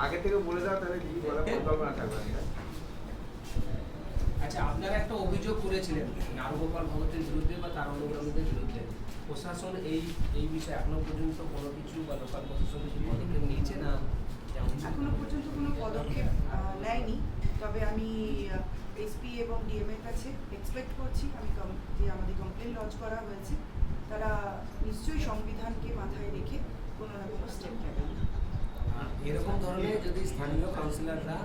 আগে থেকে বলে দাও তাহলে কি বলার পরিকল্পনা থাকবে। আচ্ছা, আপনারা একটা অভিযোগ করেছিলেন নারগোপাল ভগতের বিরুদ্ধে বা তার অনুগামীদের বিরুদ্ধে। প্রশাসন এই বিষয়ে এখনো পর্যন্ত কোনো কিছু বা লোকাল প্রশাসন কিছু পদক্ষেপ নিয়েছে না? এখনো পর্যন্ত কোনো পদক্ষেপ নেয়নি, তবে আমি এসপি এবং ডিএম এর কাছে এক্সপেক্ট করছি যে আমাদের কমপ্লেন লঞ্চ করা হয়েছে, তারা নিশ্চয়ই সংবিধানকে মাথায় রেখে কোনো না কোনো স্টেপ নেবেন। এরকম ধরনের যদি স্থানীয় কাউন্সিলররা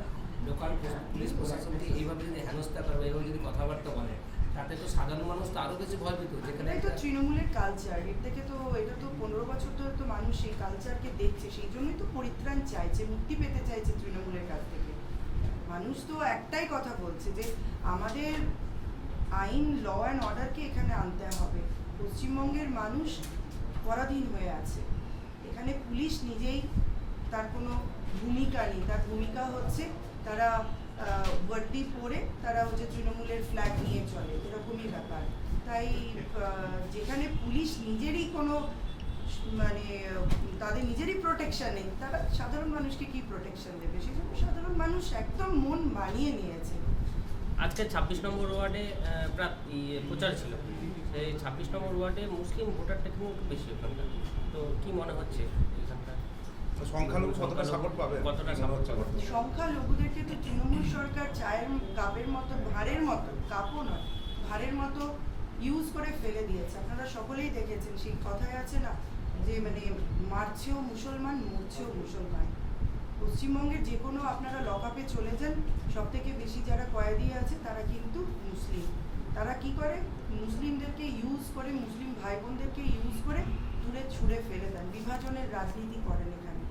লোকাল পুলিশ প্রশাসনকে এইভাবে যদি হেনস্থা করবে, এইভাবে যদি কথাবার্তা বলে, তাতে তো সাধারণ মানুষ তো আরও বেশি ভয় পেত। যেখানে এটাই তো তৃণমূলের কালচার, এর থেকে তো এটা তো 15 বছর ধরে তো মানুষ এই কালচারকে দেখছে, সেই জন্যই তো পরিত্রাণ চাইছে, মুক্তি পেতে চাইছে তৃণমূলের কাছ থেকে। মানুষ তো একটাই কথা বলছে যে আমাদের আইন, ল অ্যান্ড অর্ডারকে এখানে আনতে হবে। পশ্চিমবঙ্গের মানুষ পরাধীন হয়ে আছে, এখানে পুলিশ নিজেই তার কোনো ভূমিকা নেই। তার ভূমিকা হচ্ছে তারা ওয়ার্ডি পরে তারা হচ্ছে তৃণমূলের ফ্ল্যাগ নিয়ে চলে, এরকমই ব্যাপার। তাই যেখানে পুলিশ নিজেরই কোনো মানে তাদের নিজেরই প্রোটেকশন নেই, তারা সাধারণ মানুষকে কি প্রোটেকশন দেবে? সেই জন্য সাধারণ মানুষ একদম মন মানিয়ে নিয়েছে। আজকে 26 নম্বর ওয়ার্ডে প্রচার ছিল, সেই 26 নম্বর ওয়ার্ডে মুসলিম ভোটারটা কিন্তু একটু বেশি ওখানকার। তো কি মনে হচ্ছে এখানটা সংখ্যালঘু কতটা সাপোর্ট পাবে? কতটা সাপোর্ট পাবে? সংখ্যালঘুদেরকে তো তৃণমূল সরকার চায়ের কাপের মতো, ভাঁড়ের মতো, কাপও নয়, ভাঁড়ের মতো ইউজ করে ফেলে দিয়েছে। আপনারা সকলেই দেখেছেন, সেই কথায় আছে না যে মানে মারছেও মুসলমান, মরছেও মুসলমান। পশ্চিমবঙ্গের যে কোনো আপনারা লকআপে চলে যান, সব থেকে বেশি যারা কয়েদি আছে তারা কিন্তু মুসলিম। তারা কি করে? মুসলিমদেরকে ইউজ করে, মুসলিম ভাই বোনদেরকে ইউজ করে দূরে ছুঁড়ে ফেলে দেন, বিভাজনের রাজনীতি করেন এখানে।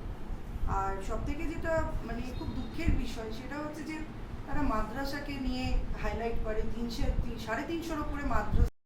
আর সব থেকে যেটা মানে খুব দুঃখের বিষয় সেটা হচ্ছে যে তারা মাদ্রাসাকে নিয়ে হাইলাইট করে, 300-350 ওপরে মাদ্রাসা